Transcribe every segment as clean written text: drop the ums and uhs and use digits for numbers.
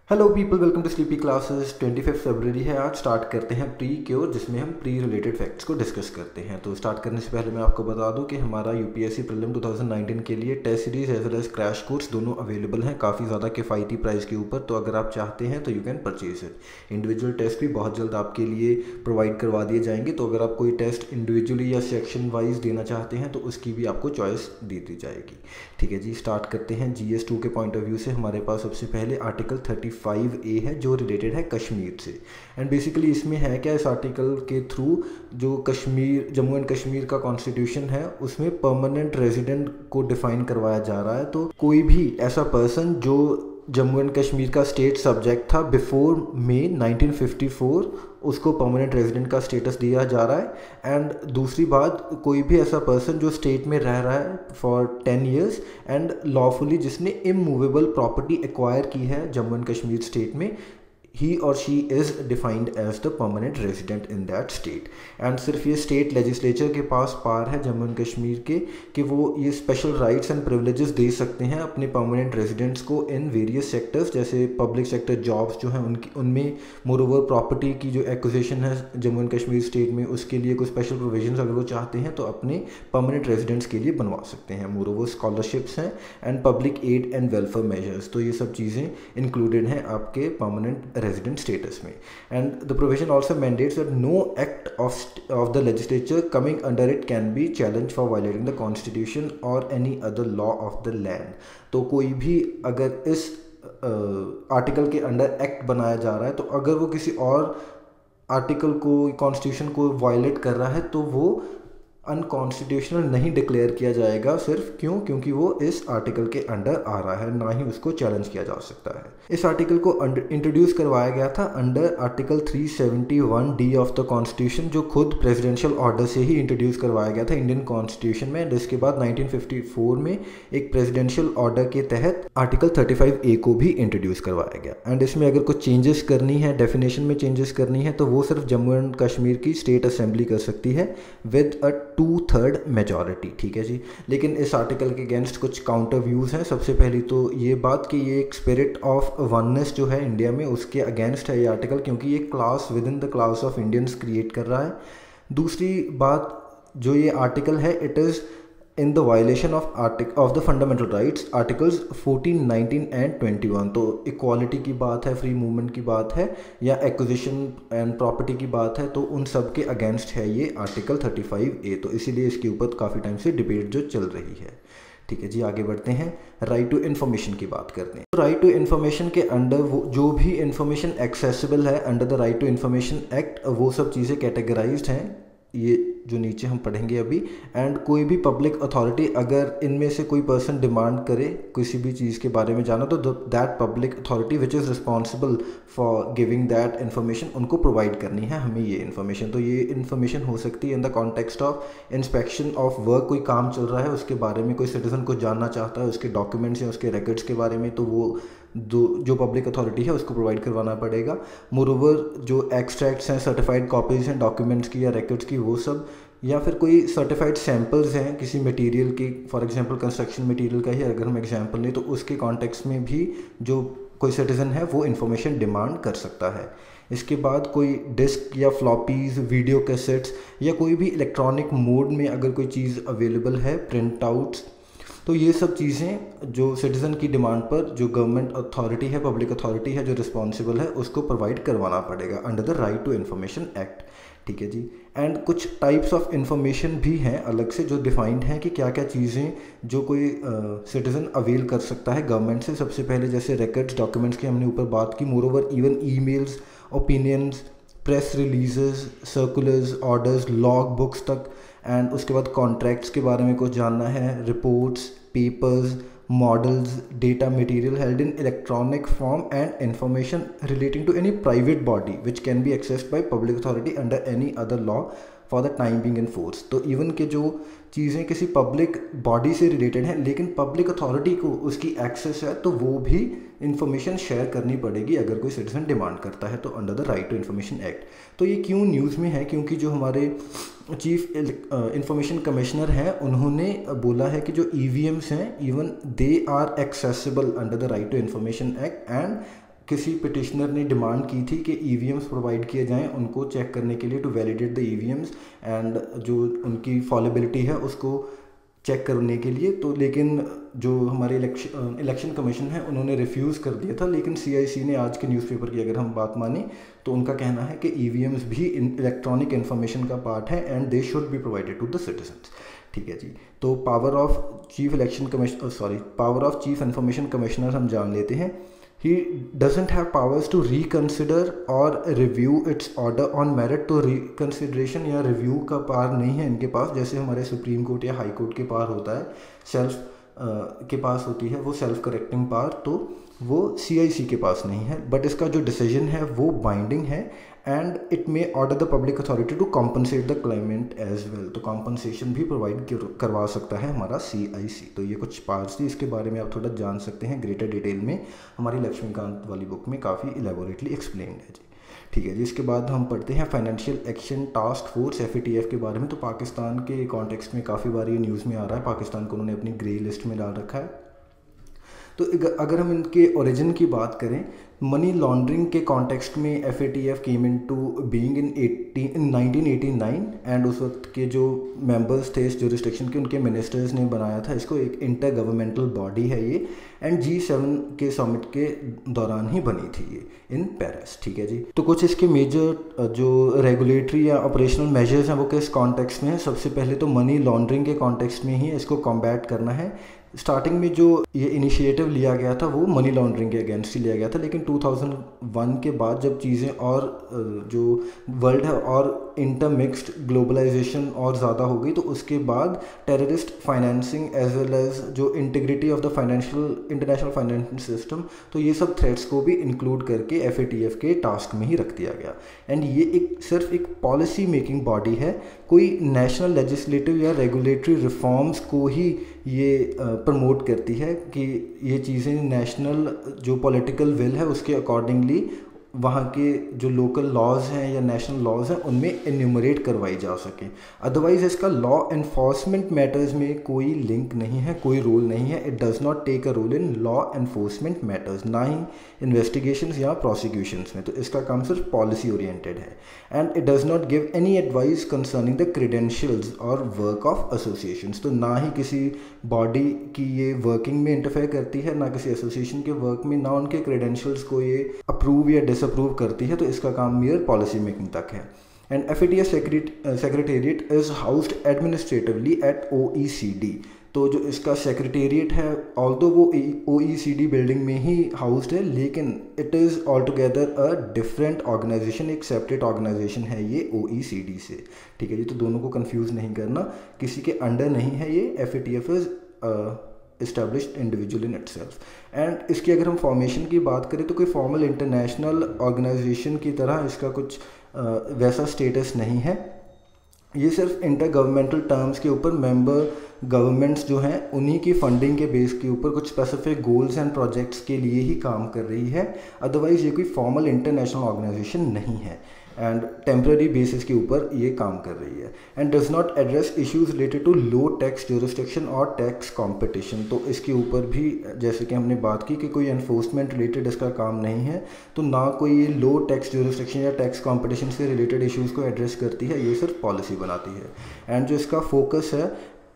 Hello people, welcome to sleepy classes. 25 फरवरी है आज। स्टार्ट करते हैं प्री क्योर, जिसमें हम प्री रिलेटेड फैक्ट्स को डिस्कस करते हैं। तो स्टार्ट करने से पहले मैं आपको बता दूं कि हमारा यूपीएससी प्रीलिम 2019 के लिए test series as well as crash course दोनों अवेलेबल हैं काफ़ी ज़्यादा किफ़ायती प्राइस के ऊपर। तो अगर आप चाहते हैं तो you can purchase it. Individual test भी बहुत जल्द आपके लिए प्रोवाइड करवा दिए जाएंगे। तो अगर आप कोई टेस्ट इंडिविजुअली या सेक्शन वाइज देना चाहते हैं तो उसकी भी आपको चॉइस दे दी जाएगी। ठीक है जी, स्टार्ट करते हैं। GS2 के पॉइंट ऑफ व्यू से हमारे पास सबसे पहले आर्टिकल 35A है जो रिलेटेड है कश्मीर से। एंड बेसिकली इसमें है क्या, इस आर्टिकल के थ्रू जो कश्मीर, जम्मू एंड कश्मीर का कॉन्स्टिट्यूशन है उसमें परमानेंट रेजिडेंट को डिफाइन करवाया जा रहा है। तो कोई भी ऐसा पर्सन जो जम्मू एंड कश्मीर का स्टेट सब्जेक्ट था बिफोर मई 1954, उसको परमानेंट रेजिडेंट का स्टेटस दिया जा रहा है। एंड दूसरी बात, कोई भी ऐसा पर्सन जो स्टेट में रह रहा है फॉर 10 ईयर्स एंड लॉफुली, जिसने इमूवेबल प्रॉपर्टी एक्वायर की है जम्मू एंड कश्मीर स्टेट में, he or she is defined as the permanent resident in that state। And सिर्फ ये स्टेट लेजिस्लेचर के पास पार है जम्मू एंड कश्मीर के कि वो ये स्पेशल राइट्स एंड प्रिविलेजेस दे सकते हैं अपने परमानेंट रेजिडेंट्स को इन वेरियस सेक्टर्स, जैसे पब्लिक सेक्टर जॉब्स जो हैं उनकी, उनमें मोरओवर प्रॉपर्टी की जो एक्विजिशन है जम्मू एंड कश्मीर स्टेट में, उसके लिए कुछ स्पेशल प्रोविजंस अगर वो चाहते हैं तो अपने परमानेंट रेजिडेंट्स के लिए बनवा सकते हैं। मोरओवर स्कॉलरशिप्स हैं and public aid and welfare measures, तो ये सब चीज़ें इंक्लूडेड हैं आपके परमानेंट resident status में। And the provision also mandates that no act of the legislature coming under it can be challenged for violating the constitution or any other law of the land। तो कोई भी अगर इस article के under act बनाया जा रहा है तो अगर वो किसी और आर्टिकल को, कॉन्स्टिट्यूशन को वायलेट कर रहा है तो वो अनकॉन्स्टिट्यूशनल नहीं डिक्लेयर किया जाएगा। सिर्फ क्यों? क्योंकि वो इस आर्टिकल के अंडर आ रहा है, ना ही उसको चैलेंज किया जा सकता है। इस आर्टिकल को इंट्रोड्यूस करवाया गया था under article 371D of the constitution, जो खुद प्रेसिडेंशियल ऑर्डर से ही इंट्रोड्यूस करवाया गया था इंडियन कॉन्स्टिट्यूशन में। इसके बाद 1954 में एक प्रेसिडेंशियल ऑर्डर के तहत आर्टिकल 35A को भी इंट्रोड्यूस करवाया गया। एंड इसमें अगर कुछ चेंजेस करनी है, डेफिनेशन में चेंजेस करनी है, तो वो सिर्फ जम्मू एंड कश्मीर की स्टेट असेंबली कर सकती है विद अ 2/3 मेजॉरिटी। ठीक है जी, लेकिन इस आर्टिकल के अगेंस्ट कुछ काउंटर व्यूज़ हैं। सबसे पहली तो ये बात कि ये एक स्पिरिट ऑफ वननेस जो है इंडिया में, उसके अगेंस्ट है ये आर्टिकल, क्योंकि ये class with in the class of Indians create कर रहा है। दूसरी बात, जो ये आर्टिकल है, it is in the violation of the fundamental rights, articles 14, 19 and 21। तो इक्वालिटी की बात है, फ्री मूवमेंट की बात है, या एक्विजिशन एंड प्रॉपर्टी की बात है, तो उन सब के अगेंस्ट है ये आर्टिकल 35A। तो इसीलिए इसके ऊपर काफ़ी टाइम से डिबेट जो चल रही है। ठीक है जी, आगे बढ़ते हैं। राइट टू इन्फॉर्मेशन की बात करते हैं। तो राइट टू इन्फॉर्मेशन के अंडर वो जो भी इन्फॉर्मेशन एक्सेसिबल है under the right to information act, वो सब चीज़ें कैटेगराइज्ड हैं, ये जो नीचे हम पढ़ेंगे अभी। एंड कोई भी पब्लिक अथॉरिटी अगर इनमें से कोई पर्सन डिमांड करे किसी भी चीज़ के बारे में जाना, तो that public authority which is responsible for giving that information, उनको प्रोवाइड करनी है हमें ये इन्फॉर्मेशन। तो ये इन्फॉर्मेशन हो सकती है in the context of inspection of work, कोई काम चल रहा है उसके बारे में कोई सिटीजन को जानना चाहता है, उसके डॉक्यूमेंट्स या उसके रिकॉर्ड्स के बारे में, तो वो जो पब्लिक अथॉरिटी है उसको प्रोवाइड करवाना पड़ेगा। मोरओवर जो एक्सट्रैक्ट्स हैं, सर्टिफाइड कॉपीज़ हैं डॉक्यूमेंट्स की या रिकॉर्ड्स की, वो सब, या फिर कोई सर्टिफाइड सैम्पल्स हैं किसी मटेरियल की, फॉर एग्जांपल कंस्ट्रक्शन मटेरियल का ही अगर हम एग्जांपल लें, तो उसके कॉन्टेक्स्ट में भी जो कोई सिटीज़न है वो इन्फॉर्मेशन डिमांड कर सकता है। इसके बाद कोई डिस्क या फ्लॉपीज़, वीडियो कैसेट्स, या कोई भी इलेक्ट्रॉनिक मोड में अगर कोई चीज़ अवेलेबल है, प्रिंट आउट्स, तो ये सब चीज़ें जो सिटीज़न की डिमांड पर जो गवर्नमेंट अथॉरिटी है, पब्लिक अथॉरिटी है जो रिस्पॉन्सिबल है, उसको प्रोवाइड करवाना पड़ेगा under the right to information act. ठीक है जी। एंड कुछ टाइप्स ऑफ इन्फॉर्मेशन भी हैं अलग से जो डिफाइंड हैं कि क्या क्या चीज़ें जो कोई सिटीज़न अवेल कर सकता है गवर्नमेंट से। सबसे पहले जैसे रिकॉर्ड्स, डॉक्यूमेंट्स की हमने ऊपर बात की, moreover even emails, opinions, press releases, circulars, orders, log books तक। एंड उसके बाद कॉन्ट्रैक्ट्स के बारे में कुछ जानना है, reports, papers, models, data material held in electronic form and information relating to any private body which can be accessed by public authority under any other law for the time being in force. तो even के जो चीज़ें किसी public body से related हैं लेकिन public authority को उसकी एक्सेस है, तो वो भी इंफॉर्मेशन शेयर करनी पड़ेगी अगर कोई सिटीजन डिमांड करता है, तो under the right to information act. तो ये क्यों न्यूज़ में है? क्योंकि जो हमारे चीफ इंफॉर्मेशन कमिश्नर हैं उन्होंने बोला है कि जो EVMs हैं even they are accessible under the right to information act, and किसी पिटिशनर ने डिमांड की थी कि ईवीएम्स प्रोवाइड किए जाएं उनको चेक करने के लिए, to validate the EVMs and जो उनकी फॉलेबिलिटी है उसको चेक करने के लिए। तो लेकिन जो हमारे इलेक्शन कमीशन है उन्होंने रिफ्यूज़ कर दिया था। लेकिन सीआईसी ने आज के न्यूज़पेपर की अगर हम बात माने तो उनका कहना है कि ईवीएम्स भी इलेक्ट्रॉनिक इन्फॉर्मेशन का पार्ट है and they should be provided to the citizens. ठीक है जी। तो power of chief information commissioner हम जान लेते हैं। He doesn't have powers to reconsider or review its order on merit। तो रिकन्सिड्रेशन या रिव्यू का पावर नहीं है इनके पास, जैसे हमारे सुप्रीम कोर्ट या हाई कोर्ट के पावर होता है, सेल्फ के पास होती है वो सेल्फ करेक्टिंग पावर, तो वो सीआईसी के पास नहीं है। बट इसका जो डिसीजन है वो बाइंडिंग है and it may order the public authority to compensate the claimant as well. तो कॉम्पनसेशन भी प्रोवाइड करवा सकता है हमारा सीआईसी। तो ये कुछ पार्ट्स थी, इसके बारे में आप थोड़ा जान सकते हैं ग्रेटर डिटेल में, हमारी लक्ष्मीकांत वाली बुक में काफ़ी इलेबोरेटली एक्सप्लेन्ड है जी। ठीक है जी। इसके बाद हम पढ़ते हैं financial action task force FATF के बारे में। तो पाकिस्तान के कॉन्टेक्स्ट में काफ़ी बार ये न्यूज़ में आ रहा है, पाकिस्तान को उन्होंने अपनी ग्रे लिस्ट में डाल रखा है। तो अगर हम इनके ओरिजिन की बात करें, मनी लॉन्ड्रिंग के कॉन्टेक्स्ट में FATF came in to being in 1989 and उस वक्त के जो मेंबर्स थे इस जुरिस्डिक्शन के, उनके मिनिस्टर्स ने बनाया था इसको। एक इंटर गवर्नमेंटल बॉडी है ये एंड G7 के समिट के दौरान ही बनी थी ये इन पेरिस। ठीक है जी। तो कुछ इसके मेजर जो रेगुलेटरी या ऑपरेशनल मेजर्स हैं वो किस कॉन्टेक्स्ट में है। सबसे पहले तो मनी लॉन्ड्रिंग के कॉन्टेक्स्ट में ही इसको कॉम्बैट करना है। स्टार्टिंग में जो ये इनिशिएटिव लिया गया था वो मनी लॉन्ड्रिंग के अगेंस्ट ही लिया गया था, लेकिन 2001 के बाद जब चीज़ें और जो वर्ल्ड है और इंटरमिक्स्ड ग्लोबलाइजेशन और ज़्यादा हो गई, तो उसके बाद terrorist financing as well as जो integrity of the international financial system, तो ये सब थ्रेट्स को भी इंक्लूड करके FATF के टास्क में ही रख दिया गया। एंड ये सिर्फ एक पॉलिसी मेकिंग बॉडी है, कोई नेशनल लेजिस्लेटिव या रेगुलेटरी रिफॉर्म्स को ही ये प्रमोट करती है कि ये चीज़ें नेशनल जो पॉलिटिकल विल है उसके अकॉर्डिंगली वहाँ के जो लोकल लॉज हैं या नेशनल लॉज हैं उनमें एन्यूमरेट करवाई जा सके। अदरवाइज इसका लॉ एनफोर्समेंट मैटर्स में कोई लिंक नहीं है, कोई रोल नहीं है। It does not take a role in law enforcement matters, ना ही इन्वेस्टिगेशंस या प्रोसिक्यूशंस में। तो इसका काम सिर्फ पॉलिसी ओरिएंटेड है and it does not give any advice concerning the credentials और वर्क ऑफ एसोसिएशंस। तो ना ही किसी बॉडी की ये वर्किंग में इंटरफेयर करती है, ना किसी एसोसिएशन के वर्क में, ना उनके क्रीडेंशियल्स को ये अप्रूव या डिसअप्रूव करती है। तो इसका काम मेयर पॉलिसी मेकिंग तक है। And FATF secretariat is housed administratively at OECD। तो जो इसका सेक्रेटेरिएट है, ऑल्दो वो OECD बिल्डिंग में ही हाउस्ड है, लेकिन it is all together a different organisation, एक सेपरेट ऑर्गेनाइजेशन है ये OECD से। ठीक है जी। तो दोनों को कंफ्यूज नहीं करना, किसी के अंडर नहीं है ये। FATF is established individual in itself. And इसकी अगर हम फॉर्मेशन की बात करें तो कोई फॉर्मल इंटरनेशनल ऑर्गेनाइजेशन की तरह इसका कुछ वैसा स्टेटस नहीं है। ये सिर्फ इंटर गवर्नमेंटल टर्म्स के ऊपर मेंबर गवर्नमेंट्स जो हैं उन्हीं की फंडिंग के बेस के ऊपर कुछ स्पेसिफिक गोल्स एंड प्रोजेक्ट्स के लिए ही काम कर रही है। अदरवाइज ये कोई फॉर्मल इंटरनेशनल ऑर्गेनाइजेशन नहीं है एंड टेम्पररी बेसिस के ऊपर ये काम कर रही है। And does not address issues related to low tax jurisdiction और टैक्स कंपटीशन। तो इसके ऊपर भी जैसे कि हमने बात की कि कोई एनफोर्समेंट रिलेटेड इसका काम नहीं है, तो ना कोई ये लो टैक्स ज्यूरिसडिक्शन या टैक्स कंपटीशन से रिलेटेड इश्यूज़ को एड्रेस करती है, ये सिर्फ पॉलिसी बनाती है। एंड जो इसका फोकस है,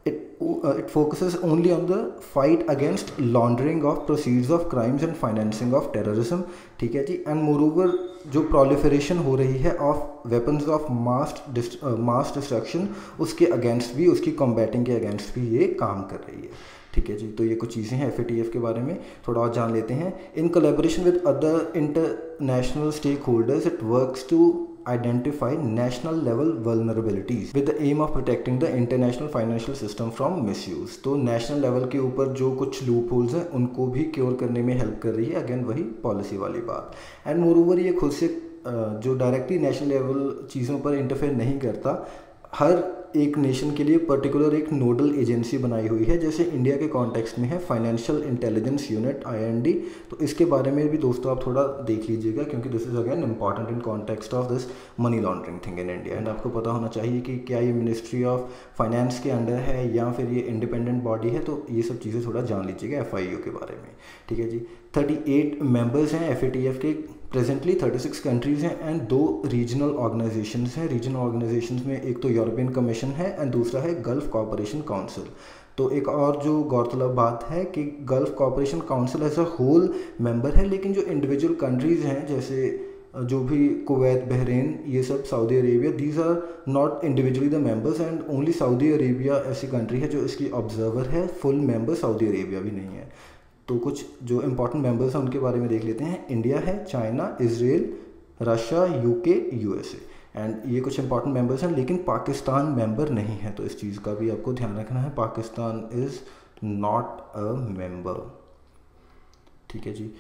it focuses only on the fight against laundering of proceeds of crimes and financing of terrorism। ठीक है जी। एंड मोरोवर जो proliferation हो रही है of weapons of mass destruction, उसके अगेंस्ट भी, उसकी कॉम्बैटिंग के अगेंस्ट भी ये काम कर रही है। ठीक है जी। तो ये कुछ चीज़ें हैं FATF के बारे में, थोड़ा और जान लेते हैं। In collaboration with other international stake holders it works to identify national level vulnerabilities with the aim of protecting the international financial system from misuse। तो national level के ऊपर जो कुछ लूप होल्स हैं उनको भी क्योर करने में हेल्प कर रही है। अगेन वही पॉलिसी वाली बात। एंड मोरोवर ये खुद से जो डायरेक्टली नेशनल लेवल चीज़ों पर इंटरफेयर नहीं करता, हर एक नेशन के लिए पर्टिकुलर एक नोडल एजेंसी बनाई हुई है, जैसे इंडिया के कॉन्टेक्स्ट में है फाइनेंशियल इंटेलिजेंस यूनिट IND। तो इसके बारे में भी दोस्तों आप थोड़ा देख लीजिएगा, क्योंकि this is again important in context of this money laundering thing in India. And आपको पता होना चाहिए कि क्या ये मिनिस्ट्री ऑफ फाइनेंस के अंडर है या फिर ये इंडिपेंडेंट बॉडी है। तो ये सब चीज़ें थोड़ा जान लीजिएगा FIU के बारे में। ठीक है जी। 38 मेंबर्स हैं FATF के प्रेजेंटली, 36 कंट्रीज़ हैं एंड 2 रीजनल ऑर्गेनाइजेशंस हैं। रीजनल ऑर्गेनाइजेशंस में एक तो यूरोपियन कमीशन है एंड दूसरा है गल्फ कोऑपरेशन काउंसिल। तो एक और जो गौरतलब बात है कि Gulf Cooperation Council as a whole member है, लेकिन जो इंडिविजुअल कंट्रीज़ हैं जैसे जो भी कुवैत, बहरीन, ये सब, Saudi Arabia, these are not individually the members and only Saudi Arabia ऐसी कंट्री है जो इसकी ऑब्जर्वर है। फुल मेंबर सऊदी अरेबिया भी नहीं है। तो कुछ जो इंपॉर्टेंट मेंबर्स हैं उनके बारे में देख लेते हैं। इंडिया है, China, Israel, Russia, UK, USA and ये कुछ इंपॉर्टेंट मेंबर्स हैं, लेकिन पाकिस्तान मेंबर नहीं है। तो इस चीज़ का भी आपको ध्यान रखना है, Pakistan is not a member. ठीक है जी।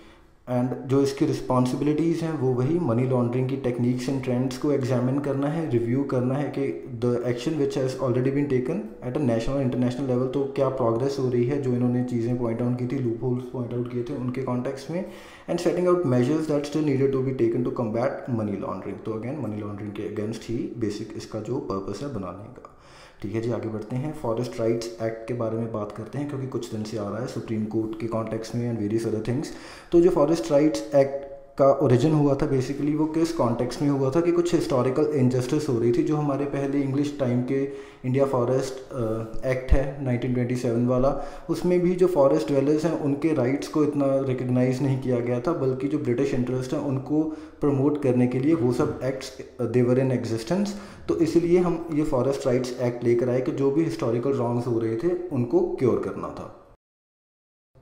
एंड जो इसकी रिस्पॉन्सिबिलिटीज़ हैं वो वही मनी लॉन्ड्रिंग की टेक्निक्स एंड ट्रेंड्स को एग्जामिन करना है, रिव्यू करना है कि the action which has already been taken at a national और इंटरनेशनल लेवल, तो क्या प्रोग्रेस हो रही है, जो इन्होंने चीज़ें पॉइंट आउट की थी, लूप होल्स पॉइंट आउट किए थे उनके कॉन्टेक्स्ट में, and setting out measures that still needed to be taken to combat money laundering. तो अगेन मनी लॉन्ड्रिंग के अगेंस्ट ही बेसिक इसका जो पर्पस है बनाने का। ठीक है जी, आगे बढ़ते हैं। फॉरेस्ट राइट्स एक्ट के बारे में बात करते हैं क्योंकि कुछ दिन से आ रहा है सुप्रीम कोर्ट के कॉन्टेक्स्ट में एंड वेरियस अदर थिंग्स। तो जो फॉरेस्ट राइट्स एक्ट का ओरिजिन हुआ था बेसिकली वो किस कॉन्टेक्स्ट में हुआ था कि कुछ हिस्टोरिकल इनजस्टिस हो रही थी। जो हमारे पहले इंग्लिश टाइम के इंडिया फॉरेस्ट एक्ट है 1927 वाला, उसमें भी जो फॉरेस्ट ड्वेलर्स हैं उनके राइट्स को इतना रिकग्नाइज नहीं किया गया था, बल्कि जो ब्रिटिश इंटरेस्ट हैं उनको प्रमोट करने के लिए वो सब एक्ट्स देवर इन एग्जिस्टेंस। तो इसलिए हम ये फॉरेस्ट राइट्स एक्ट लेकर आए कि जो भी हिस्टोरिकल रॉन्ग्स हो रहे थे उनको क्योर करना था।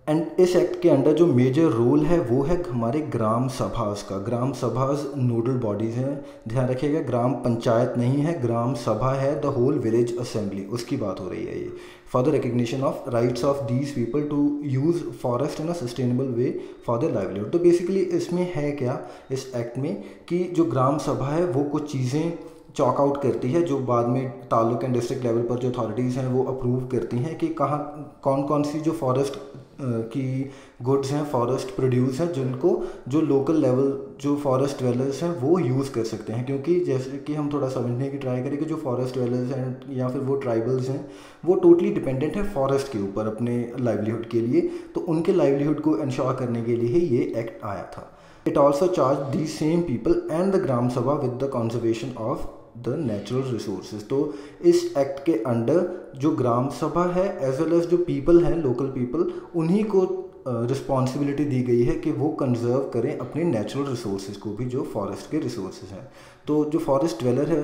एंड इस एक्ट के अंडर जो मेजर रोल है वो है हमारे ग्राम सभास का। ग्राम सभास नोडल बॉडीज़ हैं, ध्यान रखिएगा, ग्राम पंचायत नहीं है, ग्राम सभा है, द होल विलेज असेंबली, उसकी बात हो रही है ये। For the recognition of rights of these people to use forest in a sustainable way for the livelihood. तो बेसिकली इसमें है क्या इस एक्ट में कि जो ग्राम सभा है वो कुछ चीज़ें चॉक आउट करती है जो बाद में तालुक एंड डिस्ट्रिक्ट लेवल पर जो अथॉरिटीज़ हैं वो अप्रूव करती हैं कि कहाँ कौन कौन सी जो फॉरेस्ट की गुड्स हैं, फॉरेस्ट प्रोड्यूस हैं, जिनको जो लोकल लेवल जो फॉरेस्ट ड्वेलर्स हैं वो यूज़ कर सकते हैं। क्योंकि जैसे कि हम थोड़ा समझने की ट्राई करें कि जो फॉरेस्ट ड्वेलर्स हैं या फिर वो ट्राइबल्स हैं वो टोटली डिपेंडेंट है फॉरेस्ट के ऊपर अपने लाइवलीहुड के लिए, तो उनके लाइवलीहुड को इंश्योर करने के लिए ही ये एक्ट आया था। It also charge the same people and the gram sabha with the conservation of the natural resources. तो इस एक्ट के अंडर जो ग्राम सभा है एज वेल एज जो पीपल हैं, लोकल पीपल, उन्हीं को रिस्पॉन्सिबिलिटी दी गई है कि वो कंजर्व करें अपने नेचुरल रिसोर्सेज को भी, जो फॉरेस्ट के रिसोर्सेज हैं। तो जो फॉरेस्ट ड्वेलर है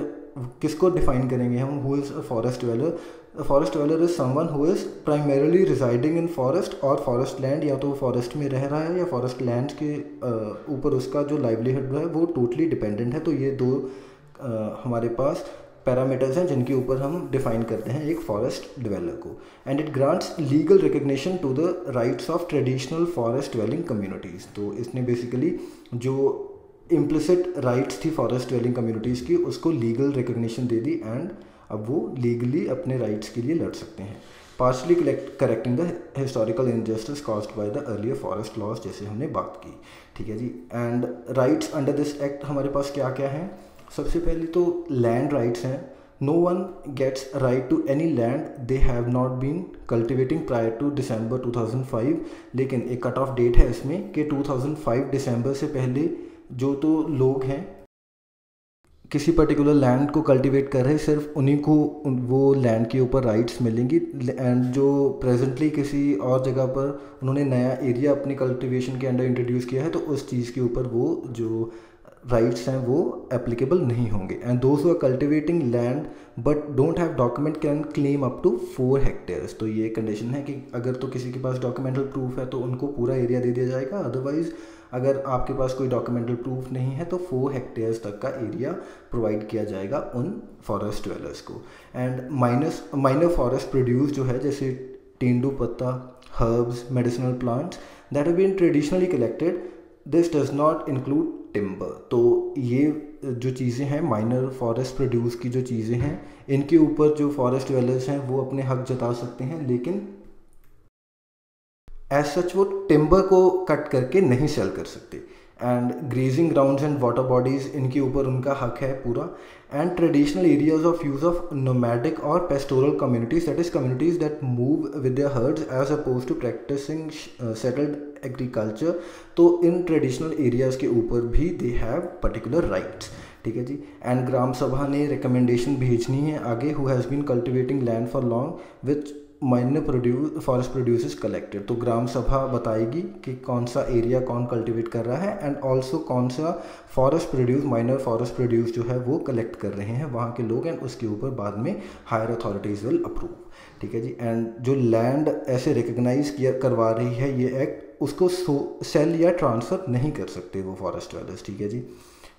किसको डिफाइन करेंगे हम, who is a forest dweller? Forest dweller is someone who is primarily residing in forest और फॉरेस्ट लैंड, या तो फॉरेस्ट में रह रहा है या फॉरेस्ट लैंड के ऊपर उसका जो लाइवलीहुड है वो टोटली डिपेंडेंट है। तो ये दो हमारे पास पैरामीटर्स हैं जिनके ऊपर हम डिफाइन करते हैं एक फॉरेस्ट ड्वेलर को। And it grants legal recognition to the rights of traditional forest dwelling communities. तो इसने बेसिकली जो इम्प्लिसिट राइट्स थी फॉरेस्ट ड्वेलिंग कम्युनिटीज़ की उसको लीगल रिकग्निशन दे दी एंड अब वो लीगली अपने राइट्स के लिए लड़ सकते हैं। Partially correcting the historical injustice caused by the earlier forest laws, जैसे हमने बात की। ठीक है जी। And rights under this act हमारे पास क्या क्या हैं? सबसे पहले तो लैंड राइट्स हैं। No one gets right to any land they have not been cultivating prior to December 2005, लेकिन एक कट ऑफ डेट है इसमें कि 2005 दिसंबर से पहले जो तो लोग हैं किसी पर्टिकुलर लैंड को कल्टीवेट कर रहे हैं सिर्फ उन्हीं को वो लैंड के ऊपर राइट्स मिलेंगी। एंड जो प्रेजेंटली किसी और जगह पर उन्होंने नया एरिया अपनी कल्टीवेशन के अंडर इंट्रोड्यूस किया है तो उस चीज़ के ऊपर वो जो राइट्स हैं वो एप्लीकेबल नहीं होंगे। And those who are cultivating land but don't have document can claim up to 4 hectares. तो ये कंडीशन है कि अगर तो किसी के पास डॉक्यूमेंटल प्रूफ है तो उनको पूरा एरिया दे दिया जाएगा, अदरवाइज अगर आपके पास कोई डॉक्यूमेंटल प्रूफ नहीं है तो 4 हेक्टेयर्स तक का एरिया प्रोवाइड किया जाएगा उन फॉरेस्ट ड्वेलर्स को। एंड माइनर फॉरेस्ट प्रोड्यूस जो है जैसे तेंदुपत्ता, herbs, medicinal plants that have been traditionally collected, this does not include timber. तो ये जो चीज़ें हैं माइनर फॉरेस्ट प्रोड्यूस की जो चीज़ें हैं इनके ऊपर जो फॉरेस्ट ड्वेलर्स हैं वो अपने हक जता सकते हैं, लेकिन एज सच वो टिम्बर को कट करके नहीं सेल कर सकते। And grazing grounds and water bodies, इनके ऊपर उनका हक है पूरा। And traditional areas of use of nomadic और pastoral communities, that is communities that move with their herds as oppose to practising settled agriculture. तो इन ट्रेडिशनल एरियाज़ के ऊपर भी दे हैव पर्टिकुलर राइट्स, ठीक है जी। एंड ग्राम सभा ने रिकमेंडेशन भेजनी है आगे, who has been cultivating land for long which minor forest produce collected. तो ग्राम सभा बताएगी कि कौन सा एरिया कौन कल्टिवेट कर रहा है, एंड ऑल्सो कौन सा forest produce, minor forest produce जो है वो कलेक्ट कर रहे हैं वहाँ के लोग, एंड उसके ऊपर बाद में हायर अथॉरिटीज़ विल अप्रूव, ठीक है जी। एंड जो लैंड ऐसे रिकग्नाइज किया करवा रही है ये एक्ट, उसको सेल या ट्रांसफ़र नहीं कर सकते वो फॉरेस्ट वेलर्स, ठीक है जी।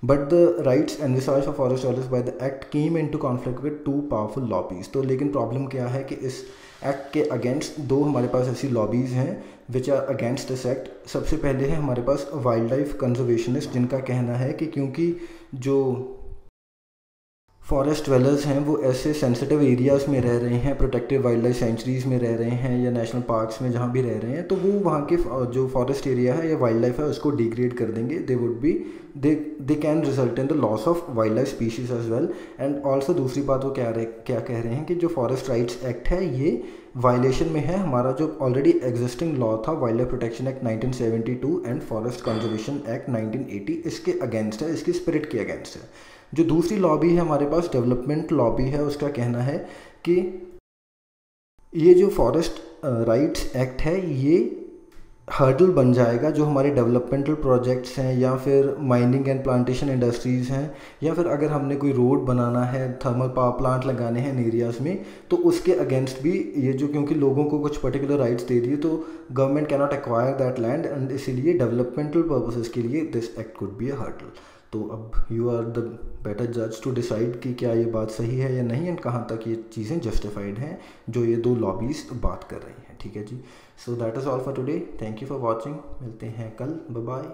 But the rights envisaged for forest dwellers by the act came into conflict with two powerful lobbies. तो लेकिन प्रॉब्लम क्या है कि इस एक्ट के अगेंस्ट दो हमारे पास ऐसी लॉबीज़ हैं which are against this act. सबसे पहले है हमारे पास वाइल्ड लाइफ कंजर्वेशनिस्ट, जिनका कहना है कि क्योंकि जो फॉरेस्ट वेलर्स हैं वो ऐसे सेंसिटिव एरियाज़ में रह रहे हैं, प्रोटेक्टिव वाइल्ड लाइफ सेंचुरीज़ में रह रहे हैं या नेशनल पार्क्स में जहाँ भी रह रहे हैं, तो वो वहाँ के जो फॉरेस्ट एरिया है या वाइल्ड लाइफ है उसको डिग्रेड कर देंगे। They would be they can result in the loss of wild life species as well. And also दूसरी बात वो क्या कह रहे हैं कि जो फॉरेस्ट राइट्स एक्ट है ये वायलेशन में है हमारा जो ऑलरेडी एग्जिस्टिंग लॉ था, wild life protection act 1972 and forest conservation act 1980, इसके अगेंस्ट है, इसकी स्पिरिट के अगेंस्ट है। जो दूसरी लॉबी है हमारे पास, डेवलपमेंट लॉबी है, उसका कहना है कि ये जो फॉरेस्ट राइट्स एक्ट है ये हर्डल बन जाएगा जो हमारे डेवलपमेंटल प्रोजेक्ट्स हैं या फिर माइनिंग एंड प्लांटेशन इंडस्ट्रीज़ हैं, या फिर अगर हमने कोई रोड बनाना है, थर्मल पावर प्लांट लगाने हैं इन एरियाज़ में, तो उसके अगेंस्ट भी ये जो, क्योंकि लोगों को कुछ पर्टिकुलर राइट्स दे दिए तो government cannot acquire that land, and इसीलिए डेवलपमेंटल पर्पसेस के लिए this act could be a hurdle. तो अब यू आर द बेटर जज टू डिसाइड कि क्या ये बात सही है या नहीं, एंड कहाँ तक ये चीज़ें जस्टिफाइड हैं जो ये दो लॉबीज़ बात कर रही हैं, ठीक है जी। So that is all for today, thank you for watching, मिलते हैं कल, बाय बाय।